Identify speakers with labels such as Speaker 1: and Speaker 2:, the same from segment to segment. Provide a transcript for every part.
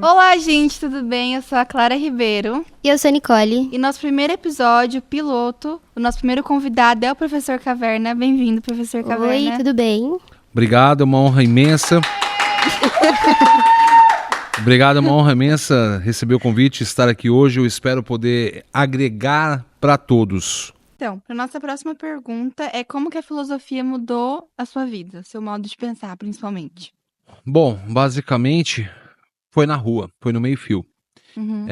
Speaker 1: Olá, gente, tudo bem? Eu sou a Clara Ribeiro.
Speaker 2: E eu sou a Nicole.
Speaker 1: E nosso primeiro episódio, piloto, o nosso primeiro convidado é o Professor Caverna. Bem-vindo, Professor Caverna.
Speaker 2: Oi, tudo bem?
Speaker 3: Obrigado, é uma honra imensa. Obrigado, é uma honra imensa receber o convite, estar aqui hoje. Eu espero poder agregar para todos.
Speaker 1: Então, para nossa próxima pergunta é como que a filosofia mudou a sua vida, seu modo de pensar, principalmente.
Speaker 3: Bom, basicamente foi na rua, foi no meio-fio.
Speaker 1: Uhum.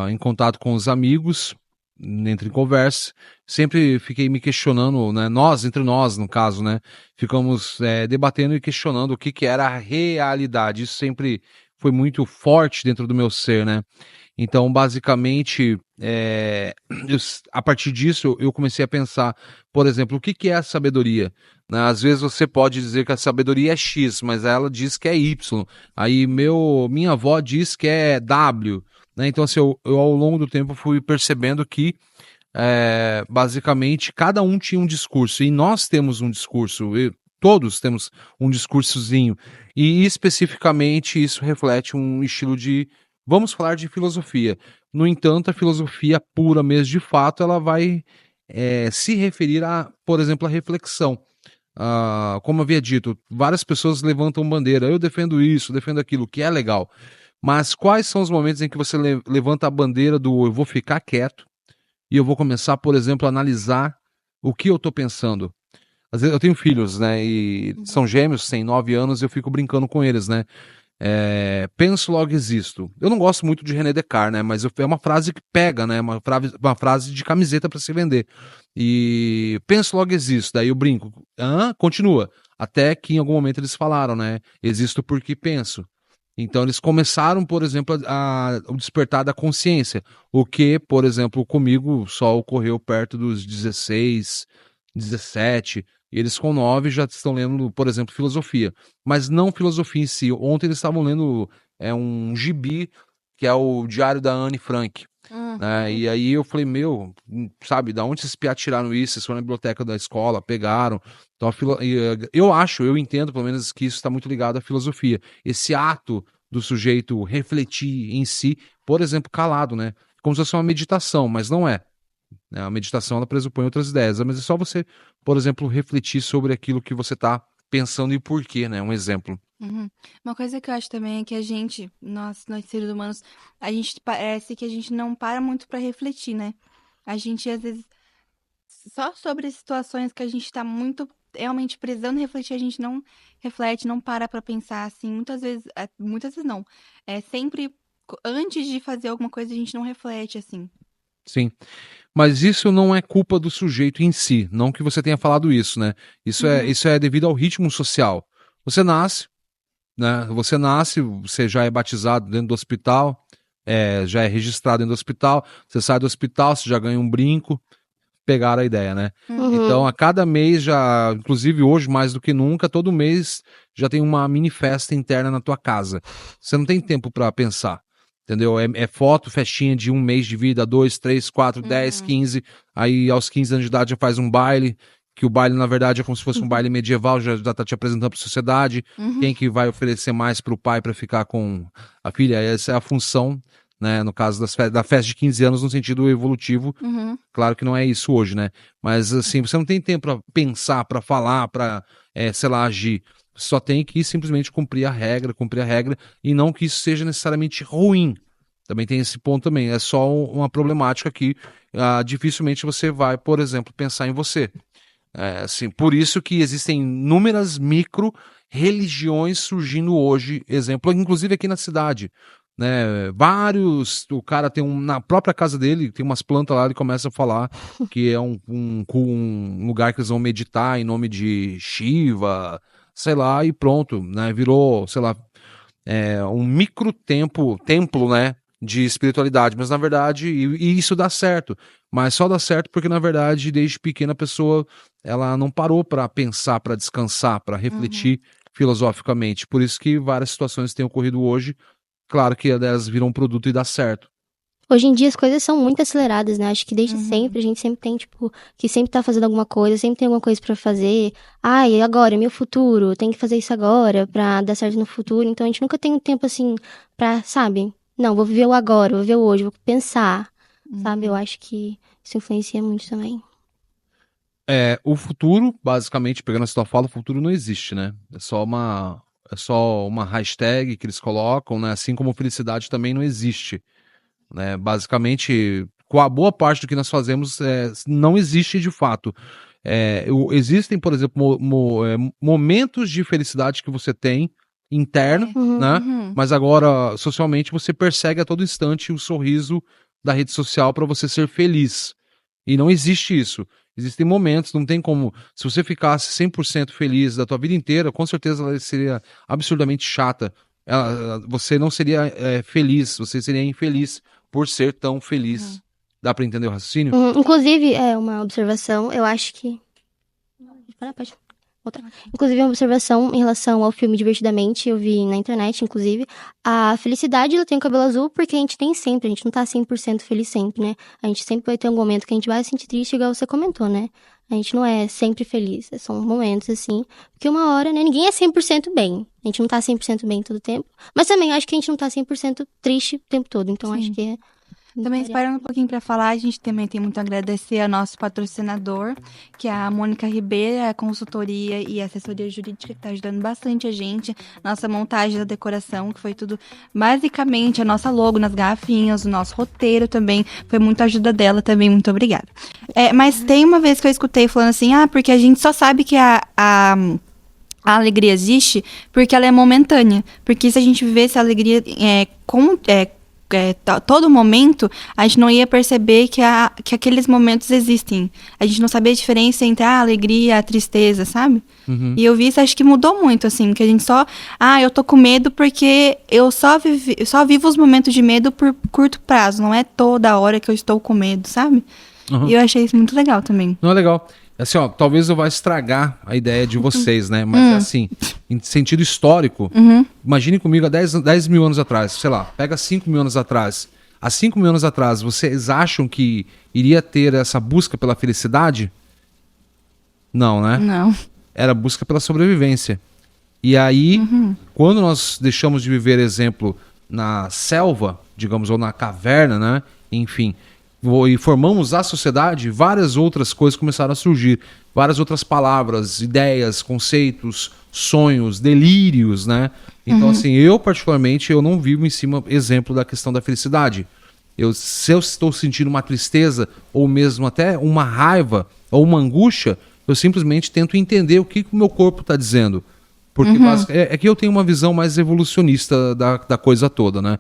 Speaker 3: Em contato com os amigos, entre em conversa, sempre fiquei me questionando, né? Entre nós, no caso, né? Ficamos debatendo e questionando o que era a realidade. Isso sempre foi muito forte dentro do meu ser, né? Então, basicamente, a partir disso, eu comecei a pensar, por exemplo, o que é a sabedoria? Né? Às vezes você pode dizer que a sabedoria é X, mas ela diz que é Y. Aí minha avó diz que é W. Né? Então, assim, eu ao longo do tempo fui percebendo que basicamente cada um tinha um discurso, e nós temos um discurso, todos temos um discursozinho, e especificamente isso reflete um estilo de, vamos falar de filosofia. No entanto, a filosofia pura mesmo, de fato, ela vai se referir a, por exemplo, a reflexão. Como havia dito, várias pessoas levantam bandeira, eu defendo isso, defendo aquilo, que é legal. Mas quais são os momentos em que você levanta a bandeira do eu vou ficar quieto e eu vou começar, por exemplo, a analisar o que eu estou pensando? Às vezes eu tenho filhos, né, e são gêmeos, têm 9 anos, e eu fico brincando com eles, né? Penso, logo existo. Eu não gosto muito de René Descartes, né? Mas é uma frase que pega, né? Uma frase de camiseta para se vender. E penso, logo existo. Daí eu brinco. Continua. Até que em algum momento eles falaram, né? Existo porque penso. Então eles começaram, por exemplo, o despertar da consciência. O que, por exemplo, comigo só ocorreu perto dos 16, 17. E eles com 9 já estão lendo, por exemplo, filosofia. Mas não filosofia em si. Ontem eles estavam lendo um gibi, que é o Diário da Anne Frank. Né? E aí eu falei, sabe, da onde vocês tiraram isso? Vocês foram na biblioteca da escola, pegaram. Então, eu entendo, pelo menos, que isso está muito ligado à filosofia. Esse ato do sujeito refletir em si, por exemplo, calado, né? Como se fosse uma meditação, mas não é. A meditação, ela pressupõe outras ideias, mas é só você, por exemplo, refletir sobre aquilo que você está pensando e por quê, né? Um exemplo.
Speaker 1: Uhum. Uma coisa que eu acho também é que a gente, nós seres humanos, a gente parece que a gente não para muito para refletir, né? A gente, às vezes, só sobre as situações que a gente tá muito realmente precisando refletir, a gente não reflete, não para pra pensar, assim, muitas vezes não. Sempre antes de fazer alguma coisa, a gente não reflete, assim.
Speaker 3: Sim. Mas isso não é culpa do sujeito em si, não que você tenha falado isso, né? Isso é devido ao ritmo social. Você nasce, né? Você já é batizado dentro do hospital, já é registrado dentro do hospital, você sai do hospital, você já ganha um brinco, pegaram a ideia, né? Então, a cada mês já, inclusive hoje mais do que nunca, todo mês já tem uma mini festa interna na tua casa. Você não tem tempo para pensar. Entendeu? É foto, festinha de um mês de vida, 2, 3, 4, 10, 15. Aí aos 15 anos de idade já faz um baile, que o baile na verdade é como se fosse um baile medieval, já tá te apresentando para a sociedade. Quem que vai oferecer mais para o pai para ficar com a filha? Essa é a função, né? No caso da festa de 15 anos no sentido evolutivo. Claro que não é isso hoje, né? Mas assim, você não tem tempo para pensar, para falar, para, sei lá, agir. Só tem que simplesmente cumprir a regra, e não que isso seja necessariamente ruim. Também tem esse ponto também. É só uma problemática que dificilmente você vai, por exemplo, pensar em você. Assim, por isso que existem inúmeras micro-religiões surgindo hoje, exemplo, inclusive aqui na cidade. Né, o cara tem na própria casa dele, tem umas plantas lá, ele começa a falar que é um lugar que eles vão meditar em nome de Shiva, sei lá, e pronto, né? Virou, sei lá, um templo, né? De espiritualidade, mas na verdade, e isso dá certo, mas só dá certo porque na verdade, desde pequena a pessoa, ela não parou para pensar, para descansar, para refletir filosoficamente. Por isso que várias situações têm ocorrido hoje, claro que elas viram um produto e dá certo.
Speaker 2: Hoje em dia as coisas são muito aceleradas, né? Acho que desde sempre, a gente sempre tem, tipo, que sempre tá fazendo alguma coisa, sempre tem alguma coisa pra fazer. Ai, agora, meu futuro, tem que fazer isso agora pra dar certo no futuro. Então a gente nunca tem um tempo assim pra, sabe? Não, vou viver o agora, vou viver o hoje, vou pensar, sabe? Eu acho que isso influencia muito também.
Speaker 3: O futuro, basicamente, pegando essa tua fala, o futuro não existe, né? É só uma hashtag que eles colocam, né? Assim como felicidade também não existe, né? Basicamente, com a boa parte do que nós fazemos não existe de fato. Existem, por exemplo, momentos de felicidade que você tem interno, né? Mas agora, socialmente, você persegue a todo instante o sorriso da rede social para você ser feliz. E não existe isso. Existem momentos, não tem como. Se você ficasse 100% feliz da tua vida inteira, com certeza ela seria absurdamente chata. Você não seria feliz, você seria infeliz por ser tão feliz. Dá pra entender o raciocínio?
Speaker 2: Inclusive, é uma observação, eu acho que. Pode. Outra. Inclusive, uma observação em relação ao filme Divertidamente, eu vi na internet, inclusive, a felicidade, ela tem o cabelo azul porque a gente tem sempre, a gente não tá 100% feliz sempre, né? A gente sempre vai ter um momento que a gente vai se sentir triste, igual você comentou, né? A gente não é sempre feliz, são momentos assim, porque uma hora, né, ninguém é 100% bem. A gente não tá 100% bem todo o tempo, mas também acho que a gente não tá 100% triste o tempo todo, então acho que é...
Speaker 1: Também esperando um pouquinho para falar, a gente também tem muito a agradecer ao nosso patrocinador, que é a Mônica Ribeira, a consultoria e assessoria jurídica, que está ajudando bastante a gente. Nossa montagem da decoração, que foi tudo, basicamente, a nossa logo nas garrafinhas, o nosso roteiro também, foi muita ajuda dela também, muito obrigada. Mas tem uma vez que eu escutei falando assim, porque a gente só sabe que a alegria existe porque ela é momentânea. Porque se a gente vivesse a alegria todo momento, a gente não ia perceber que aqueles momentos existem. A gente não sabia a diferença entre a alegria e a tristeza, sabe? E eu vi isso, acho que mudou muito, assim, que a gente só... eu tô com medo porque eu só vivo os momentos de medo por curto prazo, não é toda hora que eu estou com medo, sabe? E eu achei isso muito legal também.
Speaker 3: Não é legal. Assim, talvez eu vá estragar a ideia de vocês, né? Mas assim, em sentido histórico, imagine comigo há 10 mil anos atrás, sei lá, pega 5 mil anos atrás. Há 5 mil anos atrás, vocês acham que iria ter essa busca pela felicidade? Não, né?
Speaker 1: Não.
Speaker 3: Era busca pela sobrevivência. E aí, quando nós deixamos de viver, exemplo, na selva, digamos, ou na caverna, né? Enfim... e formamos a sociedade, várias outras coisas começaram a surgir. Várias outras palavras, ideias, conceitos, sonhos, delírios, né? Então, assim, eu particularmente, eu não vivo em cima, exemplo da questão da felicidade. Se eu estou sentindo uma tristeza, ou mesmo até uma raiva, ou uma angústia, eu simplesmente tento entender o que o meu corpo está dizendo. Porque é que eu tenho uma visão mais evolucionista da coisa toda, né?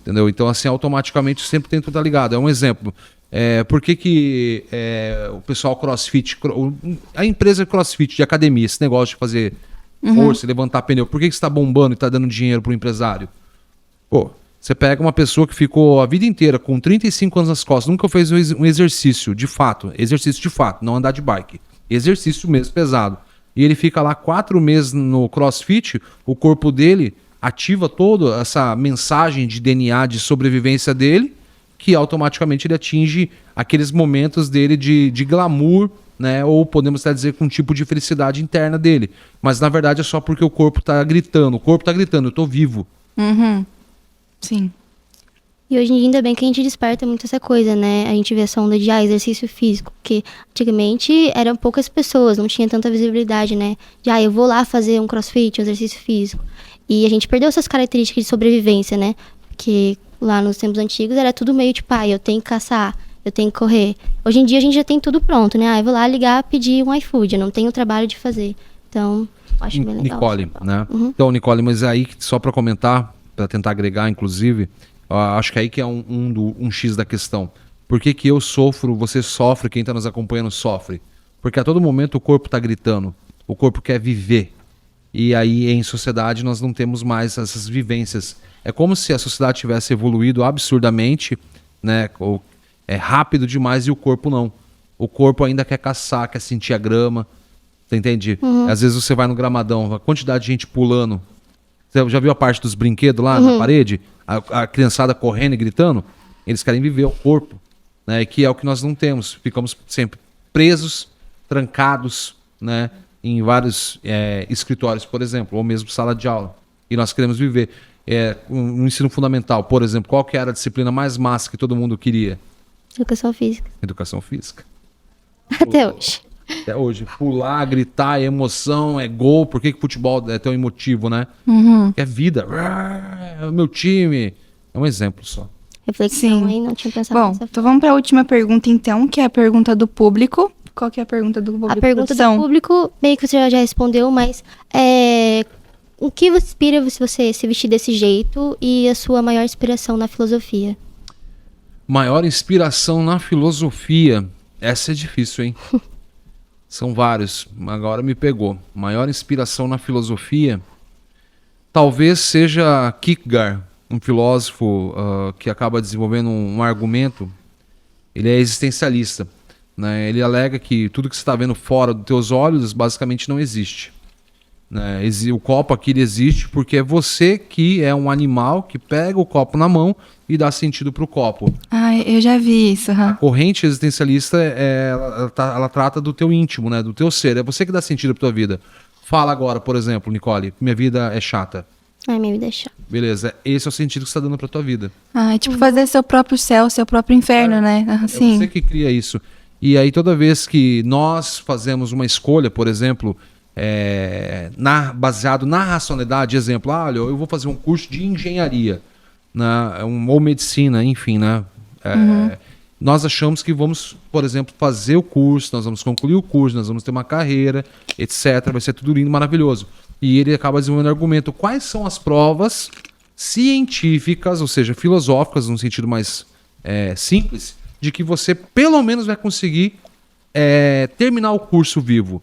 Speaker 3: Entendeu? Então, assim, automaticamente eu sempre tento estar ligado. É um exemplo. Por que o pessoal CrossFit, a empresa CrossFit de academia, esse negócio de fazer força, levantar pneu, por que você está bombando e está dando dinheiro para o empresário? Pô, você pega uma pessoa que ficou a vida inteira com 35 anos nas costas, nunca fez um exercício de fato, não andar de bike, exercício mesmo pesado. E ele fica lá 4 meses no CrossFit, o corpo dele ativa toda essa mensagem de DNA de sobrevivência dele, que automaticamente ele atinge aqueles momentos dele de glamour, né? Ou podemos até dizer com um tipo de felicidade interna dele. Mas na verdade é só porque o corpo tá gritando. O corpo tá gritando, eu tô vivo.
Speaker 1: Sim.
Speaker 2: E hoje em dia, ainda bem que a gente desperta muito essa coisa, né? A gente vê essa onda de exercício físico, porque antigamente eram poucas pessoas, não tinha tanta visibilidade, né? De eu vou lá fazer um crossfit, um exercício físico. E a gente perdeu essas características de sobrevivência, né? Porque lá nos tempos antigos era tudo meio tipo, eu tenho que caçar, eu tenho que correr. Hoje em dia a gente já tem tudo pronto, né? Eu vou lá ligar, pedir um iFood, eu não tenho o trabalho de fazer. Então, acho bem legal.
Speaker 3: Nicole, né? Então, Nicole, mas aí, só para comentar, para tentar agregar, inclusive, acho que aí que é um X da questão. Por que eu sofro, você sofre, quem está nos acompanhando sofre? Porque a todo momento o corpo está gritando, o corpo quer viver. E aí, em sociedade, nós não temos mais essas vivências. É como se a sociedade tivesse evoluído absurdamente, né? É rápido demais e o corpo não. O corpo ainda quer caçar, quer sentir a grama. Você entende? Às vezes você vai no gramadão, a quantidade de gente pulando. Você já viu a parte dos brinquedos lá na parede? A criançada correndo e gritando? Eles querem viver o corpo, né? Que é o que nós não temos. Ficamos sempre presos, trancados, né? Em vários escritórios, por exemplo, ou mesmo sala de aula. E nós queremos viver um ensino fundamental, por exemplo. Qual que era a disciplina mais massa que todo mundo queria?
Speaker 2: Educação física.
Speaker 3: Educação física.
Speaker 2: Até hoje.
Speaker 3: Até hoje. Pular, gritar, é emoção, é gol. Por que futebol é tão emotivo, né? É vida. É o meu time. É um exemplo só.
Speaker 2: Reflexão
Speaker 1: Sim.
Speaker 2: aí, não tinha pensado
Speaker 1: Bom,
Speaker 2: nessa
Speaker 1: então vamos para a última pergunta, então, que é a pergunta do público. Qual que é a pergunta do público?
Speaker 2: A pergunta
Speaker 1: produção?
Speaker 2: do público, meio que você já respondeu, mas o que você inspira se você se vestir desse jeito e a sua maior inspiração na filosofia?
Speaker 3: Maior inspiração na filosofia. Essa é difícil, hein? São vários. Agora me pegou. Maior inspiração na filosofia talvez seja Kierkegaard, um filósofo que acaba desenvolvendo um argumento. Ele é existencialista, né? Ele alega que tudo que você está vendo fora dos teus olhos basicamente não existe, né? O copo aqui ele existe porque é você que é um animal que pega o copo na mão e dá sentido para o copo.
Speaker 1: Ah, eu já vi isso.
Speaker 3: A corrente existencialista ela trata do teu íntimo, né? Do teu ser. É você que dá sentido para tua vida. Fala agora, por exemplo, Nicole, minha vida é chata.
Speaker 2: Ai, minha vida é chata.
Speaker 3: Beleza, esse é o sentido que você está dando para tua vida.
Speaker 1: Ah, é tipo fazer seu próprio céu, seu próprio inferno, né?
Speaker 3: É
Speaker 1: Assim.
Speaker 3: você que cria isso. E aí toda vez que nós fazemos uma escolha, por exemplo, baseado na racionalidade, exemplo, olha, eu vou fazer um curso de engenharia, né, ou medicina, enfim, né? Nós achamos que vamos, por exemplo, fazer o curso, nós vamos concluir o curso, nós vamos ter uma carreira, etc. Vai ser tudo lindo, maravilhoso. E ele acaba desenvolvendo argumento. Quais são as provas científicas, ou seja, filosóficas, num sentido mais simples, de que você pelo menos vai conseguir terminar o curso vivo?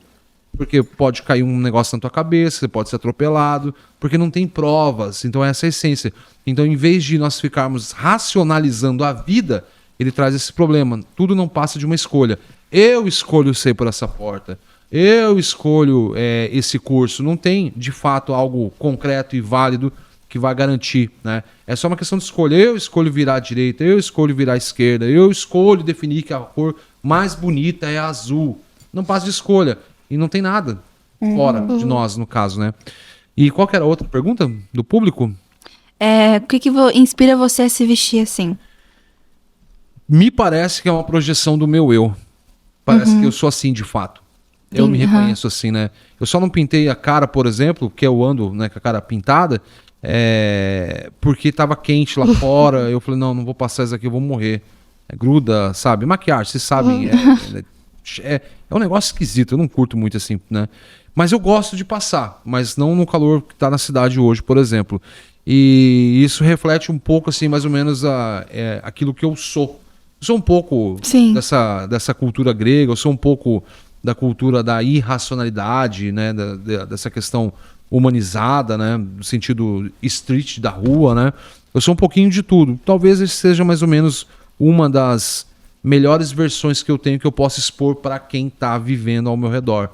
Speaker 3: Porque pode cair um negócio na tua cabeça, você pode ser atropelado, porque não tem provas. Então essa é a essência. Então, em vez de nós ficarmos racionalizando a vida, ele traz esse problema. Tudo não passa de uma escolha. Eu escolho sair por essa porta. Eu escolho esse curso. Não tem, de fato, algo concreto e válido que vai garantir, né? É só uma questão de escolha. Eu escolho virar à direita, eu escolho virar à esquerda, eu escolho definir que a cor mais bonita é azul. Não passa de escolha. E não tem nada fora de nós, no caso, né? E qual que era a outra pergunta do público?
Speaker 1: O que inspira você a se vestir assim?
Speaker 3: Me parece que é uma projeção do meu eu. Parece que eu sou assim, de fato. Eu me reconheço assim, né? Eu só não pintei a cara, por exemplo, que eu ando, né, com a cara pintada, porque tava quente lá fora. Eu falei, não vou passar isso aqui, eu vou morrer. Gruda, sabe? Maquiagem, vocês sabem. É um negócio esquisito, eu não curto muito assim, né? Mas eu gosto de passar, mas não no calor que tá na cidade hoje, por exemplo. E isso reflete um pouco, assim, mais ou menos aquilo que eu sou. Eu sou um pouco dessa cultura grega, eu sou um pouco da cultura da irracionalidade, né? Dessa questão humanizada, né? No sentido street da rua, né? Eu sou um pouquinho de tudo. Talvez esse seja mais ou menos uma das melhores versões que eu tenho que eu possa expor para quem está vivendo ao meu redor,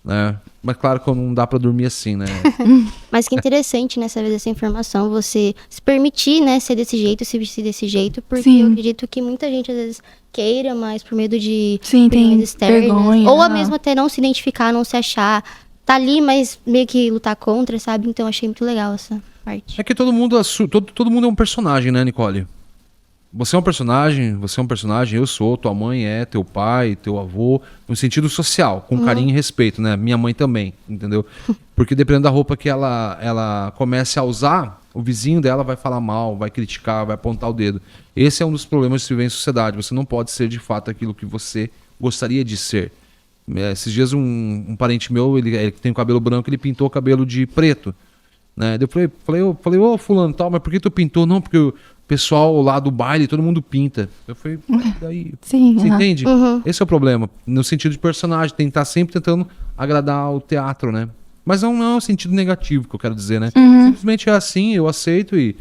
Speaker 3: né? Mas claro que não dá para dormir assim, né?
Speaker 2: Mas que interessante, né, saber dessa informação, você se permitir, né, ser desse jeito, se vestir desse jeito, porque eu acredito que muita gente às vezes queira, mas por medo de
Speaker 1: tem
Speaker 2: externas,
Speaker 1: vergonha,
Speaker 2: ou mesmo até não se identificar, não se achar, tá ali, mas meio que lutar contra, sabe? Então achei muito legal essa parte.
Speaker 3: É que todo mundo é um personagem, né, Nicole? Você é um personagem, eu sou, tua mãe é, teu pai, teu avô, no sentido social, com carinho e respeito, né? Minha mãe também, entendeu? Porque dependendo da roupa que ela comece a usar, o vizinho dela vai falar mal, vai criticar, vai apontar o dedo. Esse é um dos problemas de se viver em sociedade. Você não pode ser de fato aquilo que você gostaria de ser. Esses dias um parente meu, ele tem o cabelo branco, ele pintou o cabelo de preto, né? Eu falei, ô fulano, tal, mas por que tu pintou? Não, porque o pessoal lá do baile, todo mundo pinta. Eu falei, daí, você entende? Esse é o problema, no sentido de personagem, tem que estar sempre tentando agradar o teatro, né? Mas não é um sentido negativo que eu quero dizer, né? Simplesmente é assim, eu aceito e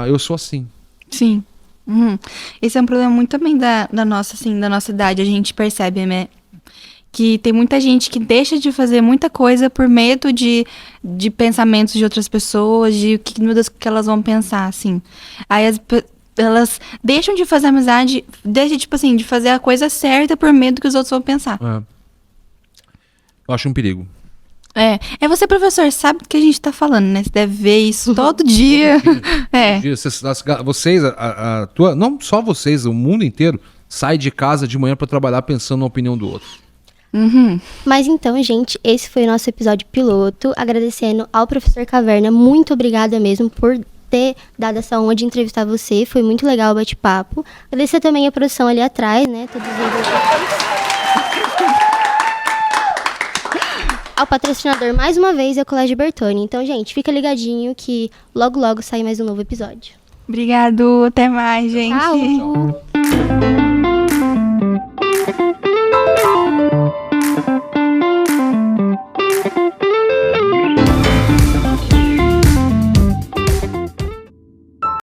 Speaker 3: eu sou assim.
Speaker 1: Sim. Esse é um problema muito também da nossa idade, a gente percebe, né? Que tem muita gente que deixa de fazer muita coisa por medo de pensamentos de outras pessoas, de meu Deus, o que elas vão pensar, assim. Aí elas deixam de fazer amizade, deixam, tipo assim, de fazer a coisa certa por medo que os outros vão pensar.
Speaker 3: Eu acho um perigo.
Speaker 1: Você, professor, sabe do que a gente tá falando, né? Você deve ver isso todo dia.
Speaker 3: Vocês, não só vocês, o mundo inteiro sai de casa de manhã pra trabalhar pensando na opinião do outro.
Speaker 2: Mas então, gente, esse foi o nosso episódio piloto. Agradecendo ao professor Caverna. Muito obrigada mesmo por ter dado essa honra de entrevistar você. Foi muito legal o bate-papo. Agradecer também a produção ali atrás, né? Todos os ao patrocinador, mais uma vez, é o Colégio Bertone. Então, gente, fica ligadinho que logo, logo sai mais um novo episódio.
Speaker 1: Obrigado, até mais, gente.
Speaker 2: Tchau.